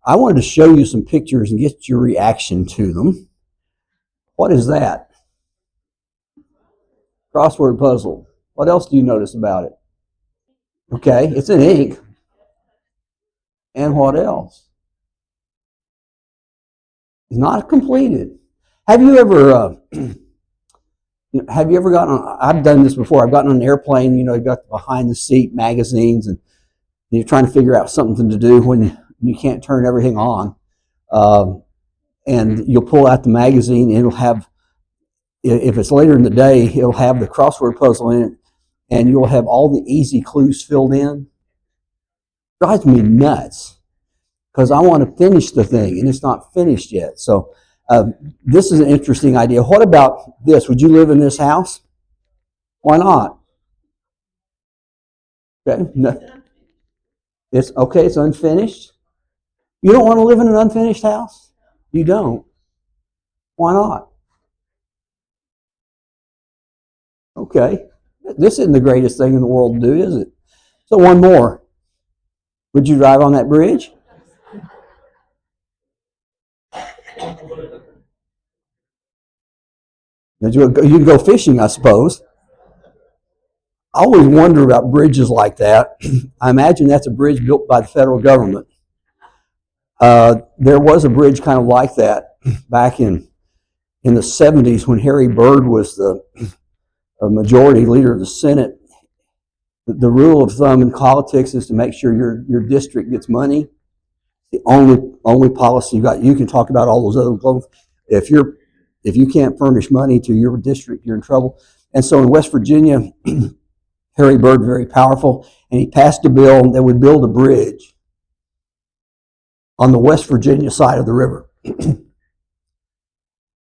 I wanted to show you some pictures and get your reaction to them. What is that? Crossword puzzle. What else do you notice about it? Okay, it's in ink. And what else? It's not completed. Have you ever gotten on, I've done this before. I've gotten on an airplane, you've got the behind the seat magazines, and you're trying to figure out something to do when you can't turn everything on. And you'll pull out the magazine, and it'll have, if it's later in the day, it'll have the crossword puzzle in it, and you'll have all the easy clues filled in. It drives me nuts because I want to finish the thing, and it's not finished yet. So this is an interesting idea. What about this? Would you live in this house? Why not? Okay, no. It's okay. It's unfinished. You don't want to live in an unfinished house? You don't. Why not? Okay. This isn't the greatest thing in the world to do, is it? So one more. Would you drive on that bridge? You can go fishing, I suppose. I always wonder about bridges like that. I imagine that's a bridge built by the federal government. There was a bridge kind of like that back in the 70s when Harry Byrd was the majority leader of the Senate. The rule of thumb in politics is to make sure your district gets money. The only policy you got. You can talk about all those other goals. If you can't furnish money to your district, you're in trouble. And so in West Virginia, Harry Byrd, very powerful, and he passed a bill that would build a bridge on the West Virginia side of the river.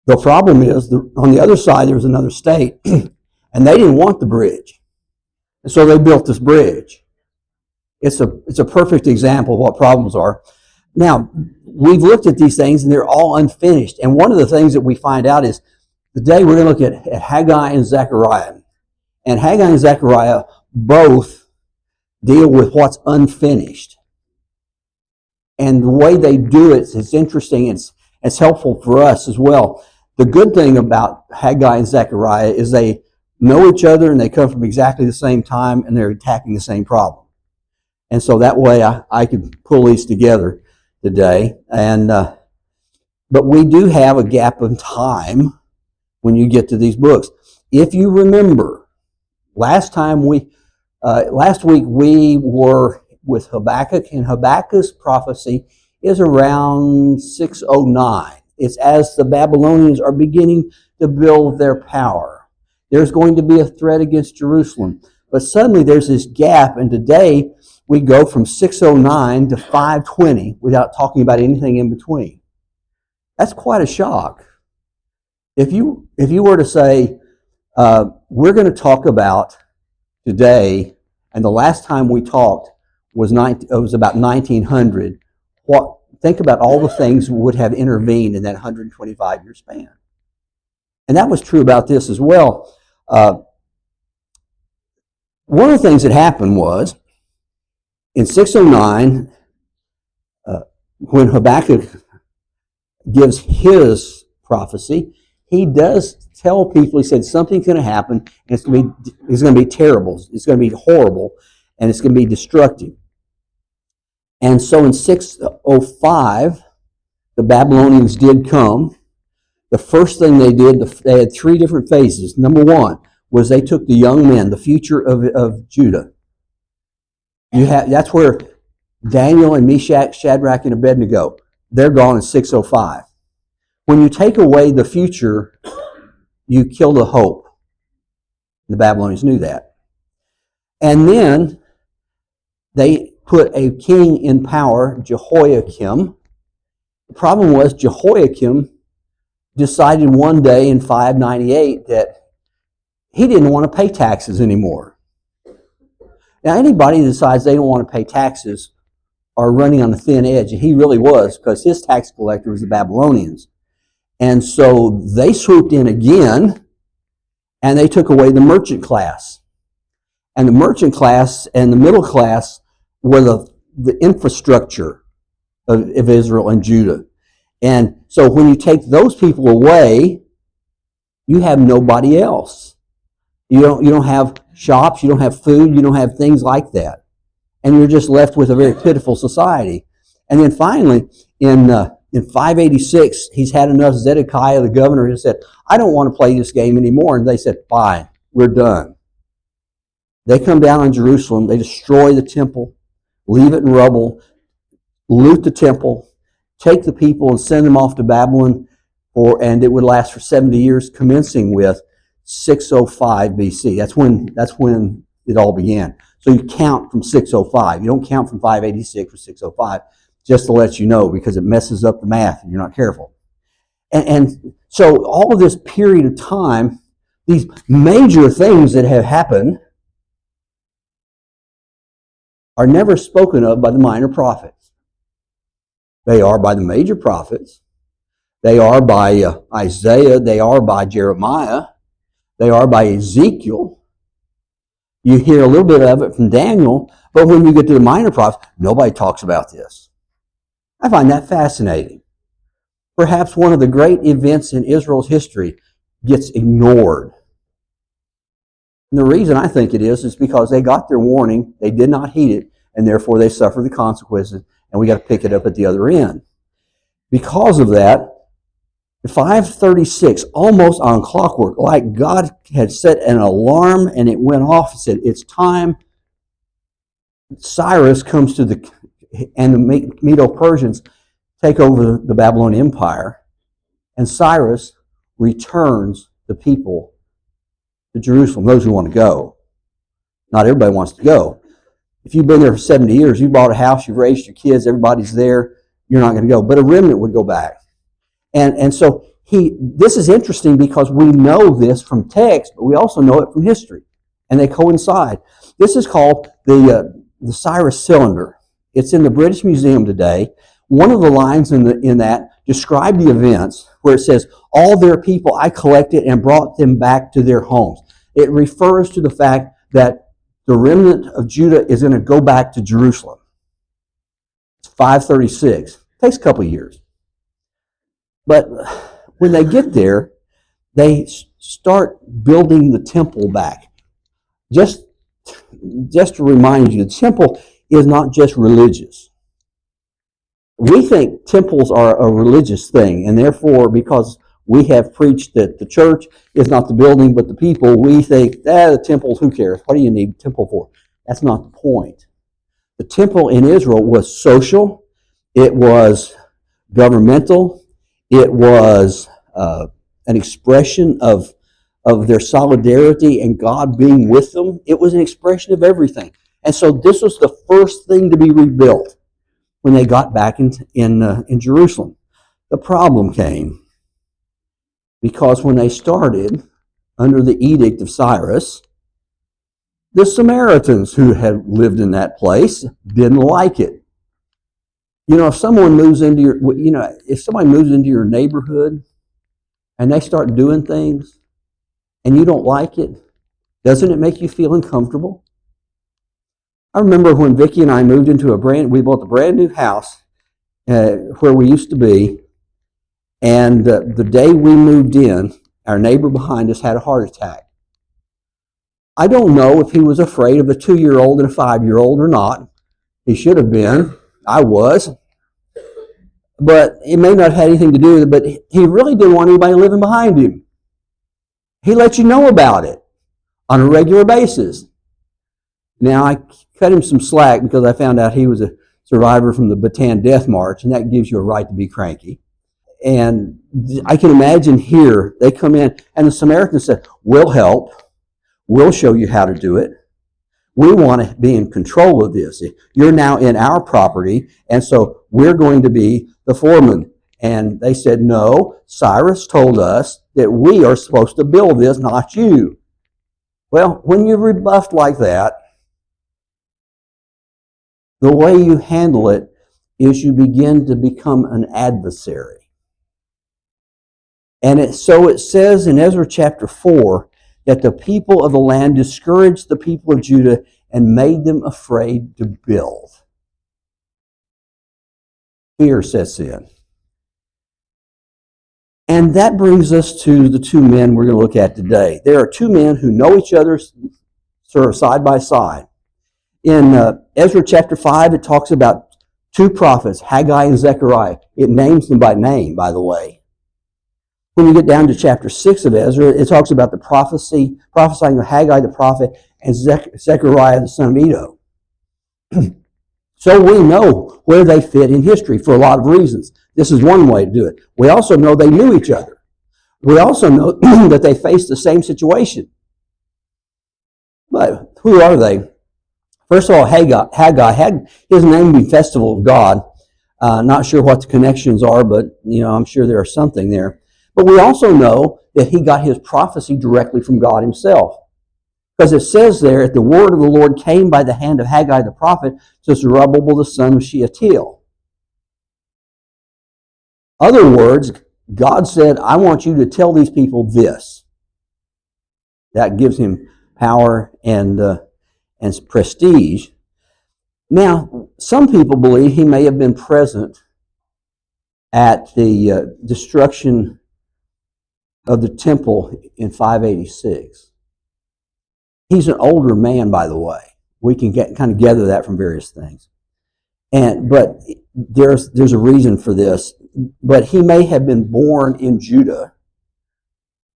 The problem is, on the other side, there was another state, and they didn't want the bridge. And so they built this bridge. It's a perfect example of what problems are. Now, we've looked at these things, and they're all unfinished. And one of the things that we find out is, today we're going to look at Haggai and Zechariah. And Haggai and Zechariah both deal with what's unfinished. And the way they do it is interesting. It's helpful for us as well. The good thing about Haggai and Zechariah is they know each other, and they come from exactly the same time, and they're attacking the same problem. And so that way I can pull these together today. But we do have a gap in time when you get to these books. If you remember, last week we were with Habakkuk, and Habakkuk's prophecy is around 609. It's as the Babylonians are beginning to build their power. There's going to be a threat against Jerusalem. But suddenly there's this gap, and today we go from 609 to 520 without talking about anything in between. That's quite a shock. If you were to say, we're going to talk about today, and the last time we talked was about 1900, think about all the things would have intervened in that 125-year span. And that was true about this as well. One of the things that happened was, in 609, when Habakkuk gives his prophecy, he does tell people, he said, something's going to happen, and it's going to be terrible, it's going to be horrible, and it's going to be destructive. And so in 605, the Babylonians did come. The first thing they did, they had three different phases. Number one was they took the young men, the future of Judah. That's where Daniel and Meshach, Shadrach, and Abednego, they're gone in 605. When you take away the future, you kill the hope. The Babylonians knew that. And then they put a king in power, Jehoiakim. The problem was Jehoiakim decided one day in 598 that he didn't want to pay taxes anymore. Now, anybody who decides they don't want to pay taxes are running on a thin edge, and he really was, because his tax collector was the Babylonians. And so they swooped in again, and they took away the merchant class. And the merchant class and the middle class were the infrastructure of Israel and Judah. And so when you take those people away, you have nobody else. You don't have shops, you don't have food, you don't have things like that. And you're just left with a very pitiful society. And then finally, in 586, he's had enough. Zedekiah, the governor, has said, I don't want to play this game anymore. And they said, fine, we're done. They come down on Jerusalem, they destroy the temple, leave it in rubble, loot the temple, take the people and send them off to Babylon, and it would last for 70 years, commencing with 605 BC. That's when it all began. So you count from 605. You don't count from 586 or 605, just to let you know, because it messes up the math if you're not careful. And so all of this period of time, these major things that have happened are never spoken of by the minor prophets. They are by the major prophets. They are by Isaiah. They are by Jeremiah. They are by Ezekiel. You hear a little bit of it from Daniel, but when you get to the minor prophets, nobody talks about this. I find that fascinating. Perhaps one of the great events in Israel's history gets ignored. And the reason I think it is because they got their warning, they did not heed it, and therefore they suffer the consequences, and we got to pick it up at the other end. Because of that, 536, almost on clockwork, like God had set an alarm and it went off and said, it's time. Cyrus comes and the Medo-Persians take over the Babylonian Empire, and Cyrus returns the people to Jerusalem, those who want to go. Not everybody wants to go. If you've been there for 70 years, you bought a house, you've raised your kids, everybody's there, you're not going to go. But a remnant would go back. And so this is interesting because we know this from text, but we also know it from history, and they coincide. This is called the Cyrus Cylinder. It's in the British Museum today. One of the lines in that describe the events where it says, all their people I collected and brought them back to their homes. It refers to the fact that the remnant of Judah is going to go back to Jerusalem. It's 536. It takes a couple of years. But when they get there, they start building the temple back. Just to remind you, the temple is not just religious. We think temples are a religious thing, and therefore, because we have preached that the church is not the building but the people, we think, the temple, who cares? What do you need a temple for? That's not the point. The temple in Israel was social, it was governmental, it was an expression of their solidarity and God being with them. It was an expression of everything. And so this was the first thing to be rebuilt when they got back in Jerusalem. The problem came because when they started under the edict of Cyrus, the Samaritans who had lived in that place didn't like it. If somebody moves into your neighborhood and they start doing things and you don't like it, doesn't it make you feel uncomfortable? I remember when Vicki and I moved into we built a brand new house where we used to be, and the day we moved in, our neighbor behind us had a heart attack. I don't know if he was afraid of a 2-year-old and a 5-year-old or not. He should have been. I was. But it may not have had anything to do with it, but he really didn't want anybody living behind him. He let you know about it on a regular basis. Now, I cut him some slack because I found out he was a survivor from the Bataan Death March, and that gives you a right to be cranky. And I can imagine here, they come in, and the Samaritans said, we'll help. We'll show you how to do it. We want to be in control of this. You're now in our property, and so we're going to be the foreman. And they said, no, Cyrus told us that we are supposed to build this, not you. Well, when you're rebuffed like that, the way you handle it is you begin to become an adversary. And so it says in Ezra chapter 4 that the people of the land discouraged the people of Judah and made them afraid to build. Fear sets in. And that brings us to the two men we're going to look at today. There are two men who know each other sort of side by side. In Ezra chapter 5, it talks about two prophets, Haggai and Zechariah. It names them by name, by the way. When you get down to chapter 6 of Ezra, it talks about the prophesying of Haggai the prophet and Zechariah the son of Iddo. So we know where they fit in history for a lot of reasons. This is one way to do it. We also know they knew each other. We also know that they faced the same situation. But who are they? First of all, Haggai had his name be Festival of God. Not sure what the connections are, but I'm sure there are something there. But we also know that he got his prophecy directly from God himself. Because it says there, the word of the Lord came by the hand of Haggai the prophet to Zerubbabel the son of Shealtiel. Other words, God said, I want you to tell these people this. That gives him power and prestige. Now, some people believe he may have been present at the destruction of the temple in 586. He's an older man, by the way. We can kind of gather that from various things. But there's a reason for this. But he may have been born in Judah,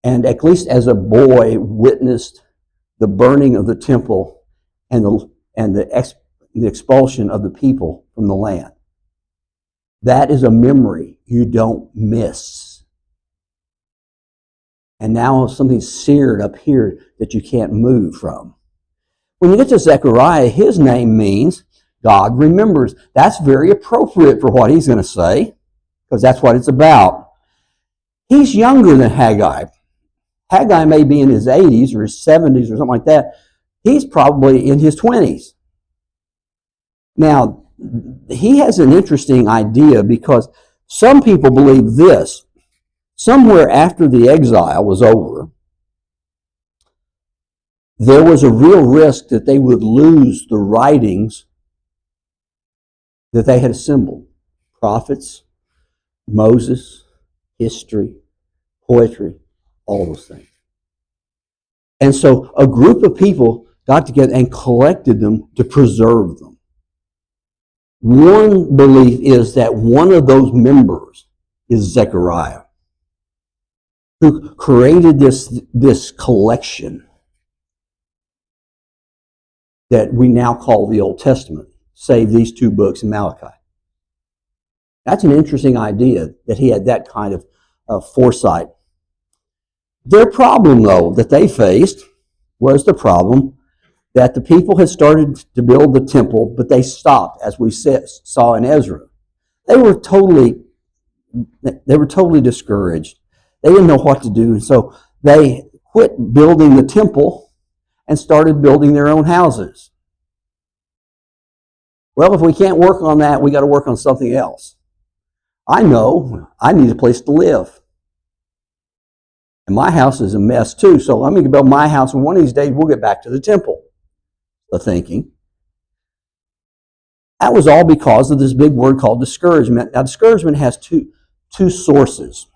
and at least as a boy witnessed the burning of the temple and the expulsion of the people from the land. That is a memory you don't miss. And now something's seared up here that you can't move from. When you get to Zechariah, his name means God remembers. That's very appropriate for what he's going to say, because that's what it's about. He's younger than Haggai. Haggai may be in his 80s or his 70s or something like that. He's probably in his 20s. Now, he has an interesting idea, because some people believe this. Somewhere after the exile was over, there was a real risk that they would lose the writings that they had assembled. Prophets, Moses, history, poetry, all those things. And so a group of people got together and collected them to preserve them. One belief is that one of those members is Zechariah, who created this collection that we now call the Old Testament, save these two books in Malachi. That's an interesting idea, that he had that kind of foresight. Their problem, though, that they faced was the problem that the people had started to build the temple, but they stopped, as we saw in Ezra. They were totally discouraged. They didn't know what to do, and so they quit building the temple and started building their own houses. Well, if we can't work on that, we got to work on something else. I know I need a place to live. And my house is a mess too, so I'm going to build my house, and one of these days we'll get back to the temple. The thinking. That was all because of this big word called discouragement. Now, discouragement has two sources.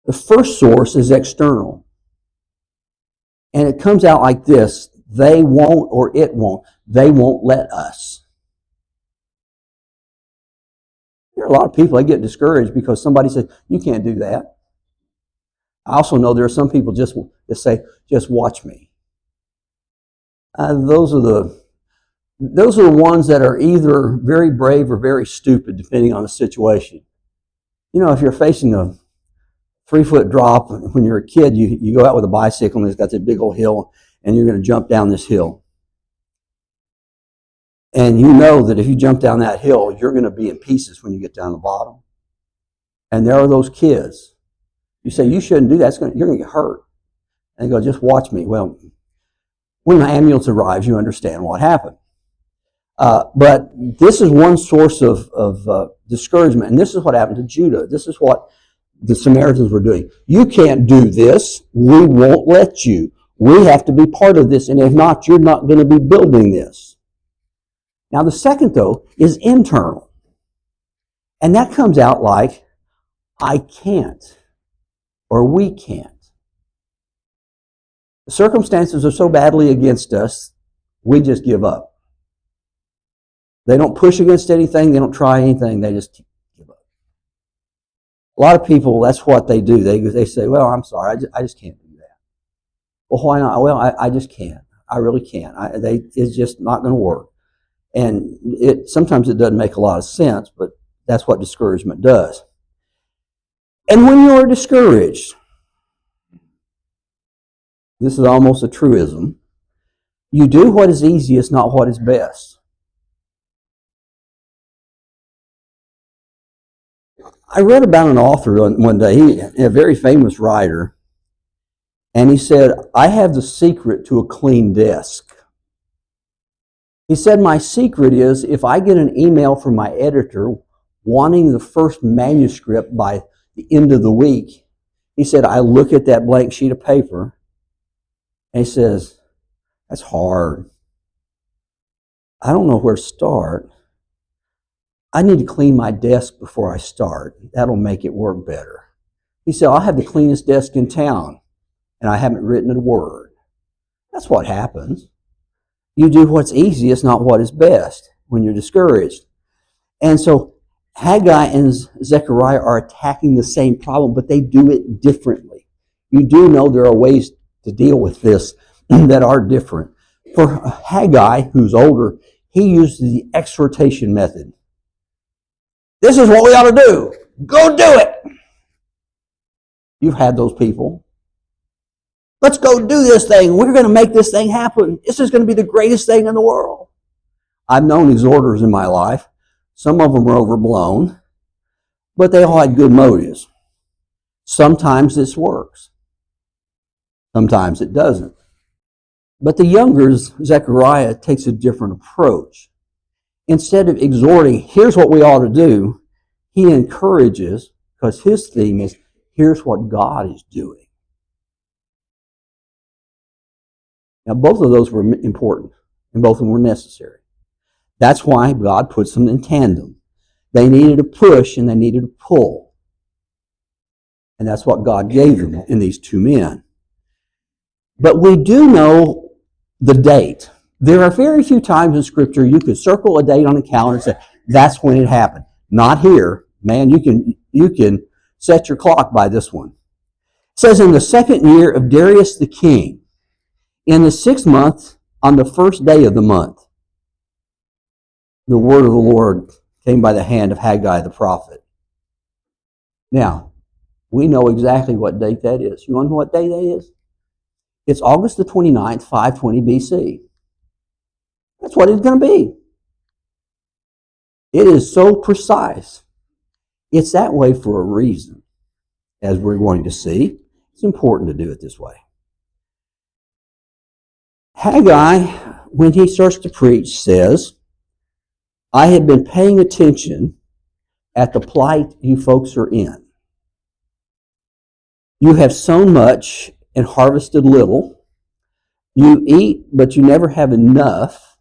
The first source is external. And it comes out like this: they won't, or it won't. They won't let us. There are a lot of people that get discouraged because somebody says, you can't do that. I also know there are some people that say, just watch me. Those are the ones that are either very brave or very stupid, depending on the situation. If you're facing a 3-foot drop when you're a kid, you go out with a bicycle and it's got this big old hill, and you're going to jump down this hill. And you know that if you jump down that hill, you're going to be in pieces when you get down the bottom. And there are those kids. You say, you shouldn't do that. You're going to get hurt. And they go, just watch me. Well, when the ambulance arrives, you understand what happened. But this is one source of discouragement. And this is what happened to Judah. This is what the Samaritans were doing. You can't do this. We won't let you. We have to be part of this. And if not, you're not going to be building this. Now, the second, though, is internal. And that comes out like, I can't, or we can't. The circumstances are so badly against us, we just give up. They don't push against anything, they don't try anything, they just give up. A lot of people, that's what they do. They say, well, I'm sorry, I just can't do that. Well, why not? Well, I just can't. I really can't. It's just not going to work. And sometimes it doesn't make a lot of sense, but that's what discouragement does. And when you are discouraged, this is almost a truism, you do what is easiest, not what is best. I read about an author one day, a very famous writer, and he said, I have the secret to a clean desk. He said, my secret is if I get an email from my editor wanting the first manuscript by the end of the week, he said, I look at that blank sheet of paper, and he says, that's hard. I don't know where to start. I need to clean my desk before I start. That'll make it work better. He said, I'll have the cleanest desk in town, and I haven't written a word. That's what happens. You do what's easiest, not what is best, when you're discouraged. And so Haggai and Zechariah are attacking the same problem, but they do it differently. You do know there are ways to deal with this that are different. For Haggai, who's older, he used the exhortation method. This is what we ought to do. Go do it. You've had those people. Let's go do this thing. We're going to make this thing happen. This is going to be the greatest thing in the world. I've known exhorters in my life. Some of them were overblown, but they all had good motives. Sometimes this works. Sometimes it doesn't. But the younger Zechariah takes a different approach. Instead of exhorting, here's what we ought to do, he encourages, because his theme is, here's what God is doing. Now, both of those were important, and both of them were necessary. That's why God puts them in tandem. They needed a push, and they needed a pull. And that's what God gave them in these two men. But we do know the date. There are very few times in Scripture you could circle a date on a calendar and say, that's when it happened. Not here. Man, you can set your clock by this one. It says, in the 2nd year of Darius the king, in the 6th month, on the 1st day of the month, the word of the Lord came by the hand of Haggai the prophet. Now, we know exactly what date that is. You want to know what day that is? It's August the 29th, 520 BC. That's what it's going to be. It is so precise. It's that way for a reason. As we're going to see, it's important to do it this way. Haggai, when he starts to preach, says, I have been paying attention at the plight you folks are in. You have sown much and harvested little. You eat, but you never have enough.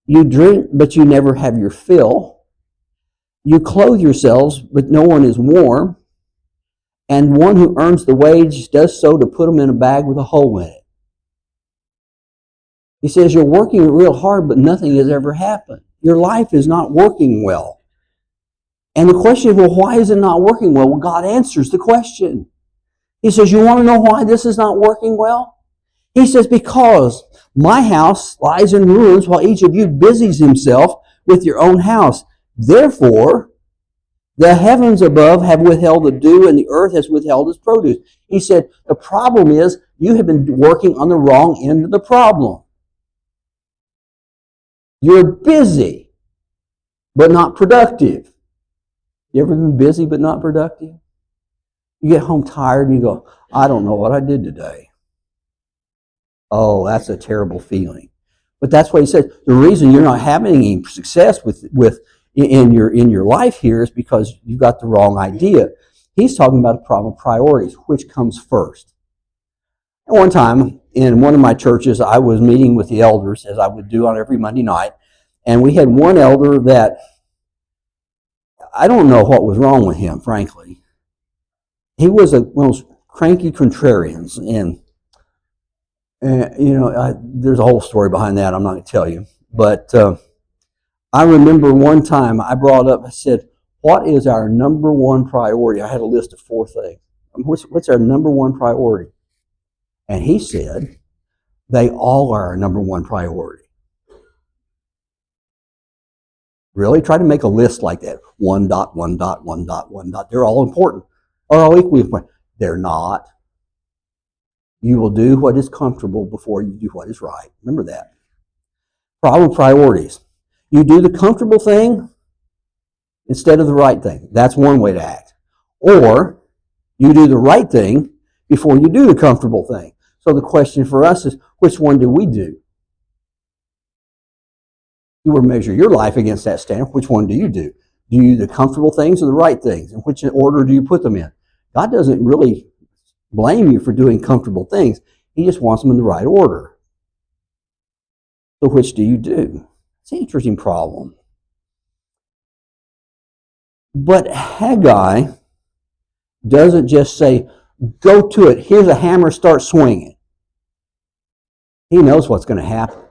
You drink, but you never have your fill. You clothe yourselves, but no one is warm. And one who earns the wage does so to put them in a bag with a hole in it. He says, you're working real hard, but nothing has ever happened. Your life is not working well. And the question is, well, why is it not working well? Well, God answers the question. He says, you want to know why this is not working well? He says, because my house lies in ruins while each of you busies himself with your own house. Therefore, the heavens above have withheld the dew and the earth has withheld its produce. He said, the problem is you have been working on the wrong end of the problem. You're busy, but not productive. You ever been busy but not productive? You get home tired and you go, I don't know what I did today. Oh, that's a terrible feeling. But that's what he says. The reason you're not having any success in your life here is because you've got the wrong idea. He's talking about a problem of priorities. Which comes first? At one time, in one of my churches, I was meeting with the elders, as I would do on every Monday night, and we had one elder that I don't know what was wrong with him, frankly. He was one of those cranky contrarians, and there's a whole story behind that. I'm not going to tell you, but I remember one time I brought up. I said, "What is our number one priority?" I had a list of 4 things. What's our number one priority? And he said, "They all are our number one priority." Really? Try to make a list like that. 1 dot, 1 dot, 1 dot, 1 dot. They're all important. Or all equally important. They're not. You will do what is comfortable before you do what is right. Remember that. Problem priorities. You do the comfortable thing instead of the right thing. That's one way to act. Or you do the right thing before you do the comfortable thing. So the question for us is, which one do we do? You will measure your life against that standard. Which one do you do? Do you do the comfortable things or the right things? And which order do you put them in? God doesn't really blame you for doing comfortable things. He just wants them in the right order. So which do you do? It's an interesting problem. But Haggai doesn't just say, go to it, here's a hammer, start swinging. He knows what's going to happen.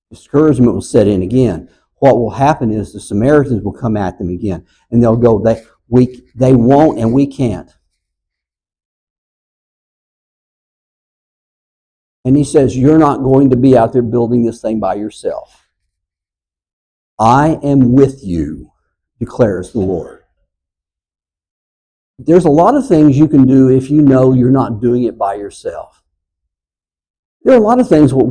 Discouragement will set in again. What will happen is the Samaritans will come at them again, and they'll go, they won't and we can't. And he says, you're not going to be out there building this thing by yourself. I am with you, declares the Lord. There's a lot of things you can do if you know you're not doing it by yourself. There are a lot of things what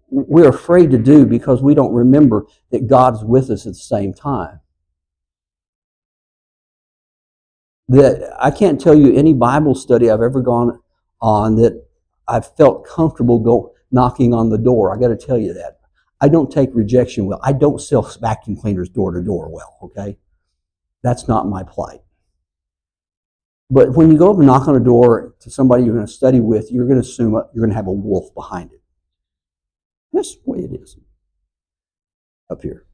we're afraid to do because we don't remember that God's with us at the same time. That I can't tell you any Bible study I've ever gone on that I've felt comfortable knocking on the door. I got to tell you that. I don't take rejection well. I don't sell vacuum cleaners door to door well, okay? That's not my plight. But when you go up and knock on a door to somebody you're going to study with, you're going to assume you're going to have a wolf behind it. That's the way it is up here.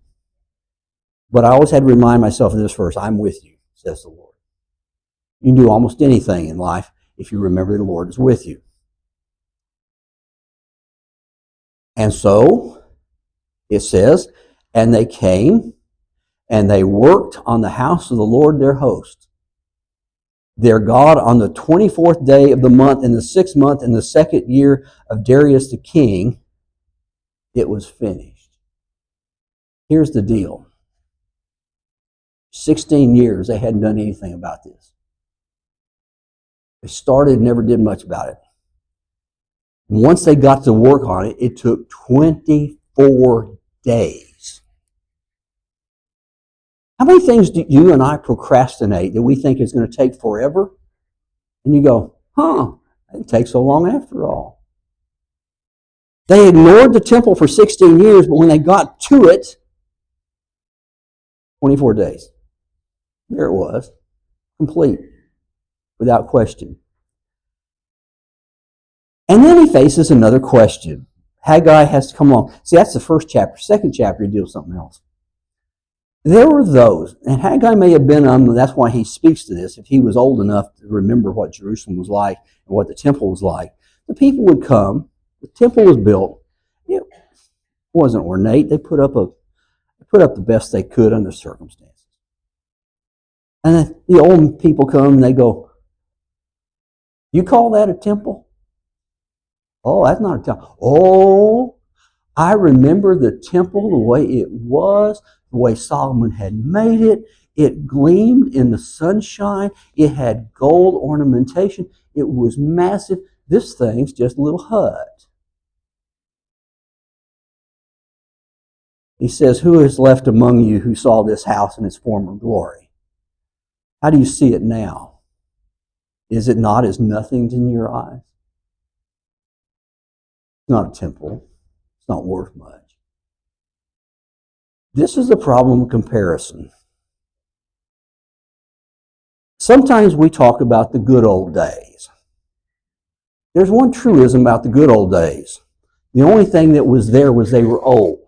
But I always had to remind myself of this verse, I'm with you, says the Lord. You can do almost anything in life if you remember the Lord is with you. And so, it says, and they came, and they worked on the house of the Lord their host, their God, on the 24th day of the month, in the 6th month, in the 2nd year of Darius the king. It was finished. Here's the deal. 16 years they hadn't done anything about this. They started, never did much about it. Once they got to work on it, it took 24 days. How many things do you and I procrastinate that we think is going to take forever? And you go, it didn't take so long after all. They ignored the temple for 16 years, but when they got to it, 24 days. There it was, complete, without question. And then he faces another question. Haggai has to come along. See, that's the first chapter. Second chapter, he deals with something else. There were those, and Haggai may have been, that's why he speaks to this, if he was old enough to remember what Jerusalem was like and what the temple was like. The people would come, the temple was built, it wasn't ornate, they put up the best they could under circumstances. And then the old people come and they go, you call that a temple? Oh, that's not a temple. Oh, I remember the temple the way it was, the way Solomon had made it. It gleamed in the sunshine. It had gold ornamentation. It was massive. This thing's just a little hut. He says, who is left among you who saw this house in its former glory? How do you see it now? Is it not as nothing in your eyes? It's not a temple. It's not worth much. This is the problem of comparison. Sometimes we talk about the good old days. There's one truism about the good old days. The only thing that was there was they were old.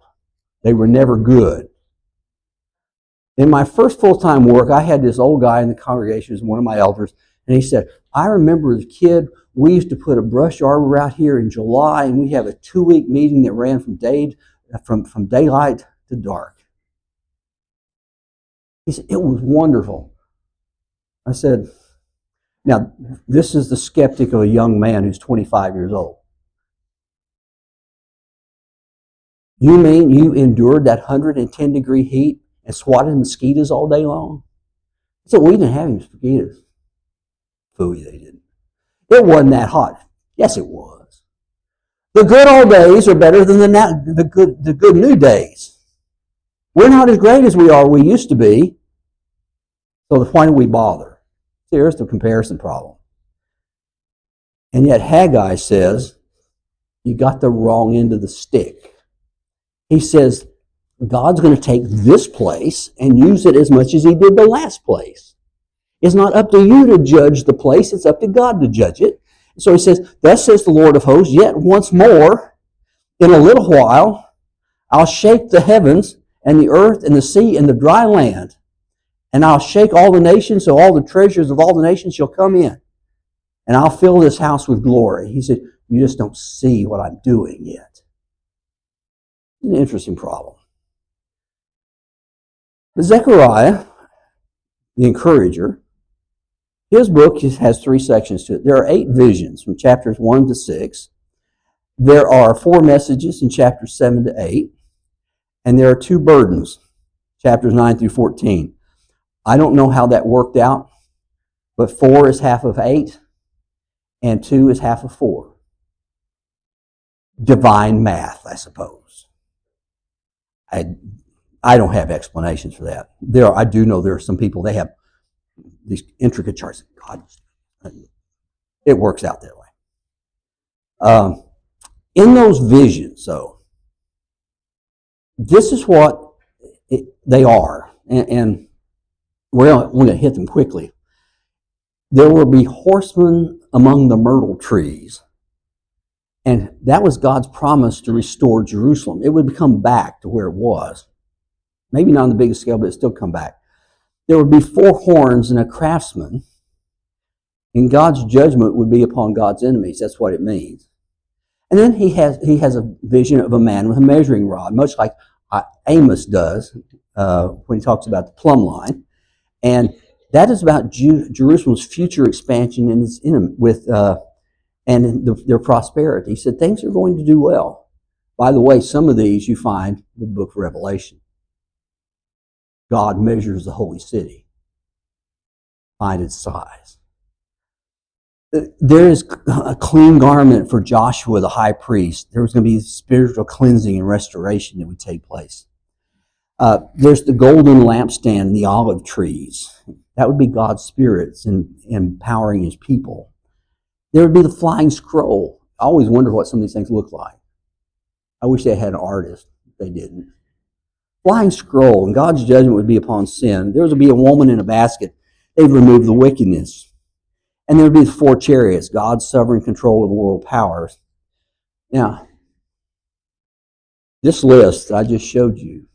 They were never good. In my first full-time work, I had this old guy in the congregation, who was one of my elders, and he said, I remember as a kid, we used to put a brush arbor out here in July, and we have a 2-week meeting that ran from daylight to dark. He said, it was wonderful. I said, now, this is the skeptic of a young man who's 25 years old. You mean you endured that 110-degree heat and swatted mosquitoes all day long? So we didn't have any mosquitoes. Phooey, they didn't. It wasn't that hot. Yes, it was. The good old days are better than the good new days. We're not as great as we used to be. So why do we bother? Here's the comparison problem. And yet Haggai says, you got the wrong end of the stick. He says, God's going to take this place and use it as much as he did the last place. It's not up to you to judge the place, it's up to God to judge it. So he says, thus says the Lord of hosts, yet once more, in a little while, I'll shake the heavens and the earth and the sea and the dry land. And I'll shake all the nations, so all the treasures of all the nations shall come in. And I'll fill this house with glory. He said, you just don't see what I'm doing yet. An interesting problem. But Zechariah, the encourager, his book has 3 sections to it. There are 8 visions from chapters 1 to 6. There are 4 messages in chapters 7 to 8. And there are 2 burdens, chapters 9 through 14. I don't know how that worked out, but 4 is half of 8, and 2 is half of 4. Divine math, I suppose. I don't have explanations for that. I do know there are some people, they have these intricate charts. God, it works out that way. In those visions, though, this is what they are, and we're going to hit them quickly. There will be horsemen among the myrtle trees. And that was God's promise to restore Jerusalem. It would come back to where it was. Maybe not on the biggest scale, but it still come back. There would be 4 horns and a craftsman. And God's judgment would be upon God's enemies. That's what it means. And then he has a vision of a man with a measuring rod, much like Amos does when he talks about the plumb line. And that is about Jerusalem's future expansion and their prosperity. He said things are going to do well. By the way, some of these you find in the book of Revelation. God measures the holy city. Find its size. There is a clean garment for Joshua the high priest. There was going to be spiritual cleansing and restoration that would take place. There's the golden lampstand and the olive trees. That would be God's spirits in empowering his people. There would be the flying scroll. I always wonder what some of these things look like. I wish they had an artist. They didn't. Flying scroll, and God's judgment would be upon sin. There would be a woman in a basket. They'd remove the wickedness. And there would be the 4 chariots, God's sovereign control of the world powers. Now, this list I just showed you,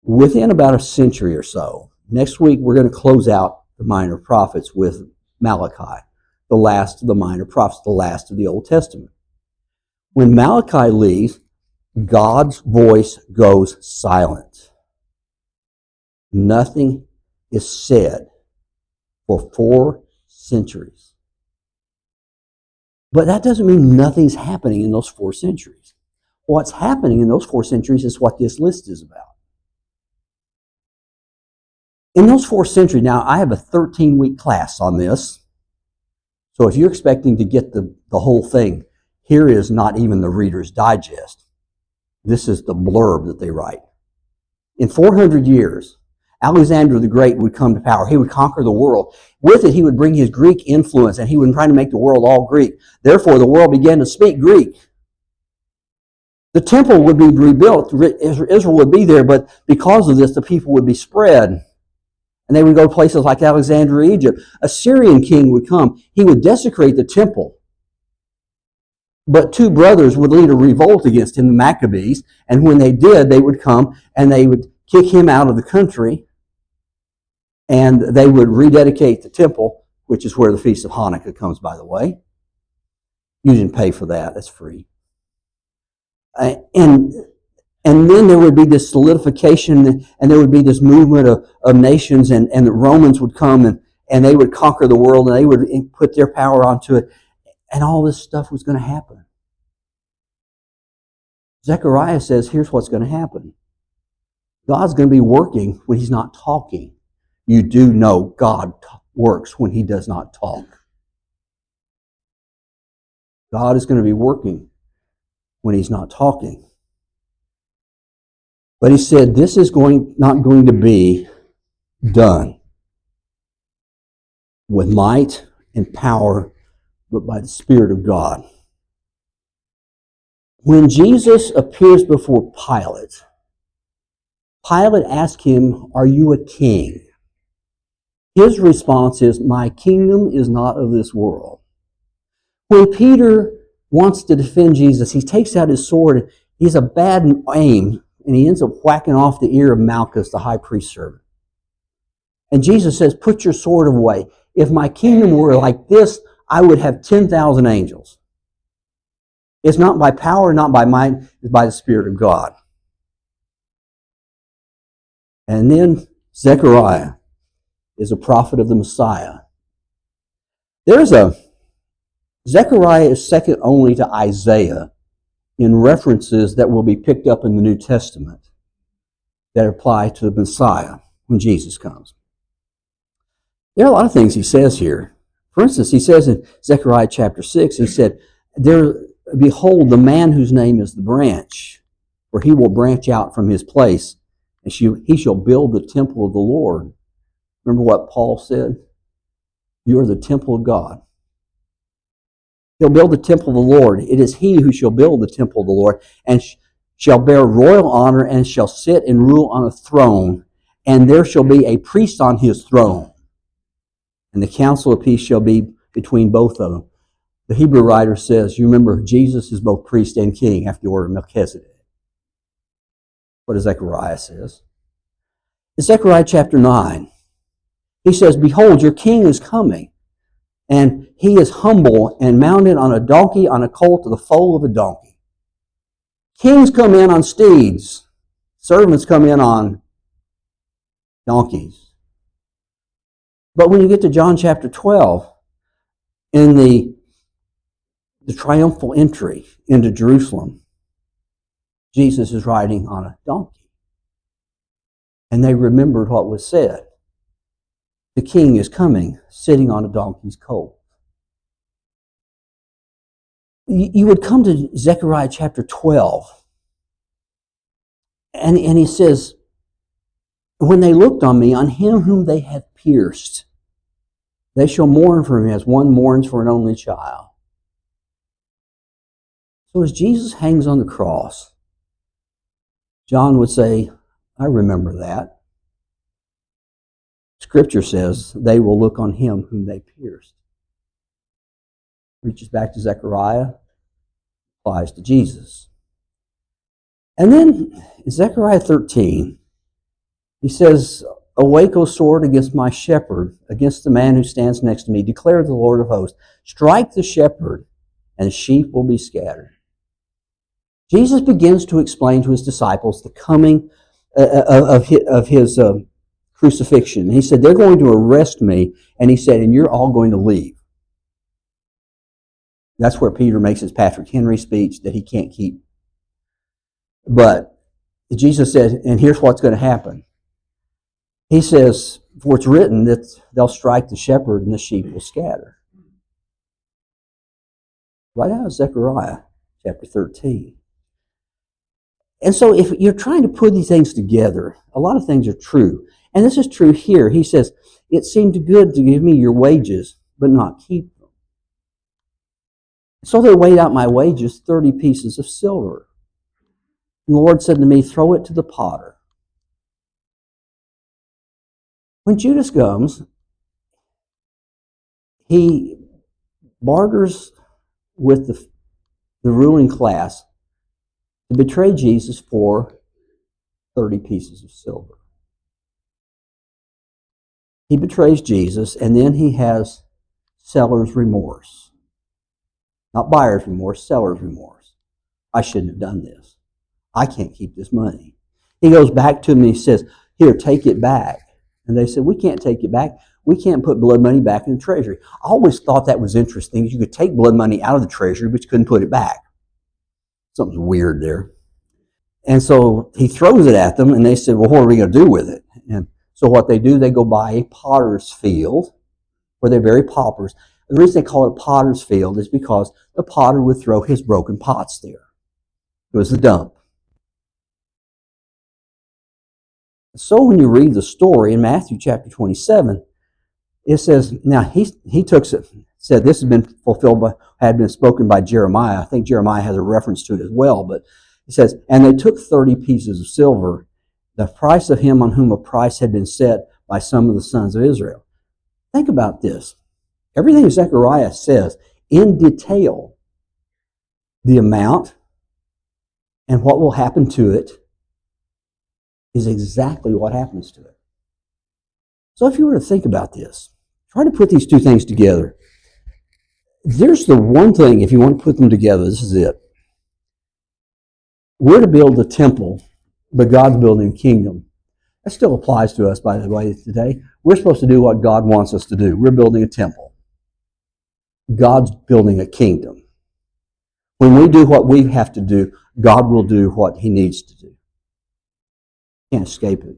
within about a century or so, next week we're going to close out the minor prophets with Malachi, the last of the minor prophets, the last of the Old Testament. When Malachi leaves, God's voice goes silent. Nothing is said for 4 centuries. But that doesn't mean nothing's happening in those 4 centuries. What's happening in those 4 centuries is what this list is about. In those 4 centuries, now I have a 13-week class on this. So if you're expecting to get the whole thing, here is not even the Reader's Digest. This is the blurb that they write. In 400 years, Alexander the Great would come to power. He would conquer the world. With it, he would bring his Greek influence, and he would try to make the world all Greek. Therefore, the world began to speak Greek. The temple would be rebuilt. Israel would be there, but because of this, the people would be spread. And they would go to places like Alexandria, Egypt. A Syrian king would come. He would desecrate the temple. But 2 brothers would lead a revolt against him, the Maccabees. And when they did, they would come and they would kick him out of the country, and they would rededicate the temple, which is where the Feast of Hanukkah comes, by the way. You didn't pay for that. That's free. And then there would be this solidification, and there would be this movement of nations, and the Romans would come, and they would conquer the world, and they would put their power onto it, and all this stuff was going to happen. Zechariah says, here's what's going to happen. God's going to be working when he's not talking. You do know God works when he does not talk. God is going to be working when he's not talking. But he said, this is not going to be done with might and power, but by the Spirit of God. When Jesus appears before Pilate, Pilate asked him, are you a king? His response is, my kingdom is not of this world. When Peter wants to defend Jesus, he takes out his sword. He's a bad aim, and he ends up whacking off the ear of Malchus, the high priest's servant. And Jesus says, put your sword away. If my kingdom were like this, I would have 10,000 angels. It's not by power, not by might, it's by the Spirit of God. And then Zechariah is a prophet of the Messiah. Zechariah is second only to Isaiah in references that will be picked up in the New Testament that apply to the Messiah when Jesus comes. There are a lot of things he says here. For instance, he says in Zechariah chapter 6, he said, behold, the man whose name is the branch, for he will branch out from his place, and he shall build the temple of the Lord. Remember what Paul said? You are the temple of God. He'll build the temple of the Lord. It is he who shall build the temple of the Lord, and shall bear royal honor, and shall sit and rule on a throne, and there shall be a priest on his throne. And the council of peace shall be between both of them. The Hebrew writer says, you remember, Jesus is both priest and king after the order of Melchizedek. What does Zechariah says? In Zechariah chapter 9, he says, behold, your king is coming, and he is humble and mounted on a donkey, on a colt of the foal of a donkey. Kings come in on steeds. Servants come in on donkeys. But when you get to John chapter 12, in the triumphal entry into Jerusalem, Jesus is riding on a donkey. And they remembered what was said. The king is coming, sitting on a donkey's colt. You would come to Zechariah chapter 12, and he says, when they looked on me, on him whom they have pierced, they shall mourn for him as one mourns for an only child. So as Jesus hangs on the cross, John would say, I remember that. Scripture says they will look on him whom they pierced. Reaches back to Zechariah, applies to Jesus. And then in Zechariah 13, he says, awake, O sword, against my shepherd, against the man who stands next to me. Declare the Lord of hosts, strike the shepherd, and the sheep will be scattered. Jesus begins to explain to his disciples the coming of his crucifixion. He said, they're going to arrest me, and he said, and you're all going to leave. That's where Peter makes his Patrick Henry speech that he can't keep. But Jesus said, and here's what's going to happen. He says, for it's written that they'll strike the shepherd and the sheep will scatter. Right out of Zechariah chapter 13. And so if you're trying to put these things together, a lot of things are true. And this is true here. He says, it seemed good to give me your wages, but not keep them. So they weighed out my wages, 30 pieces of silver. And the Lord said to me, throw it to the potter. When Judas comes, he barters with the ruling class to betray Jesus for 30 pieces of silver. He betrays Jesus, and then he has seller's remorse. Not buyer's remorse, seller's remorse. I shouldn't have done this. I can't keep this money. He goes back to them and he says, here, take it back. And they said, we can't take it back. We can't put blood money back in the treasury. I always thought that was interesting. You could take blood money out of the treasury, but you couldn't put it back. Something's weird there. And so he throws it at them, and they said, well, what are we going to do with it? And so what they do, they go buy a potter's field where they're very paupers. The reason they call it a potter's field is because the potter would throw his broken pots there. It was the dump. So when you read the story in Matthew chapter 27, it says, now he took it, said this had been fulfilled by, had been spoken by Jeremiah. I think Jeremiah has a reference to it as well, but it says, and they took 30 pieces of silver, the price of him on whom a price had been set by some of the sons of Israel. Think about this. Everything Zechariah says in detail, the amount and what will happen to it is exactly what happens to it. So if you were to think about this, try to put these two things together. There's the one thing, if you want to put them together, this is it. We're to build the temple, but God's building a kingdom. That still applies to us, by the way, today. We're supposed to do what God wants us to do. We're building a temple. God's building a kingdom. When we do what we have to do, God will do what he needs to do. Can't escape it.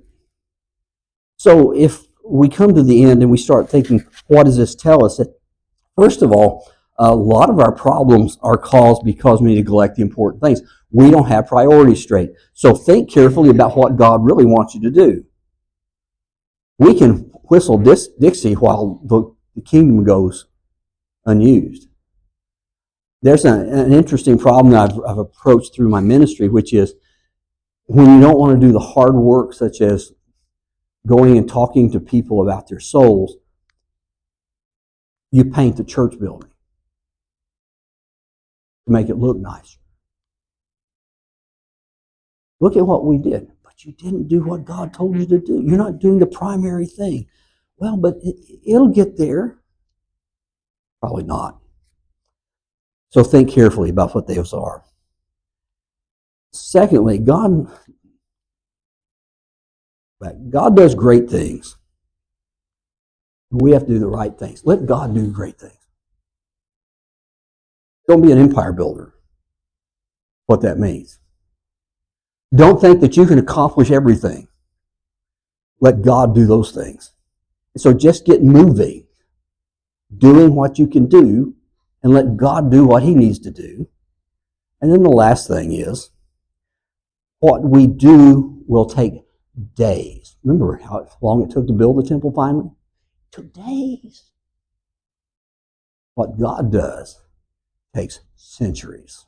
So if we come to the end and we start thinking, what does this tell us? That, first of all, a lot of our problems are caused because we neglect the important things. We don't have priorities straight. So think carefully about what God really wants you to do. We can whistle Dixie while the kingdom goes unused. There's an interesting problem that I've approached through my ministry, which is when you don't want to do the hard work, such as going and talking to people about their souls, you paint the church building to make it look nicer. Look at what we did. But you didn't do what God told you to do. You're not doing the primary thing. Well, but it'll get there. Probably not. So think carefully about what those are. Secondly, God does great things. We have to do the right things. Let God do great things. Don't be an empire builder. What that means. Don't think that you can accomplish everything. Let God do those things. So just get moving, doing what you can do, and let God do what he needs to do. And then the last thing is, what we do will take days. Remember how long it took to build the temple finally? It took days. What God does takes centuries.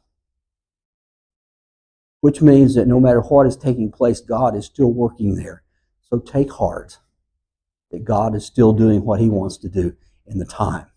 Which means that no matter what is taking place, God is still working there. So take heart that God is still doing what he wants to do in the time.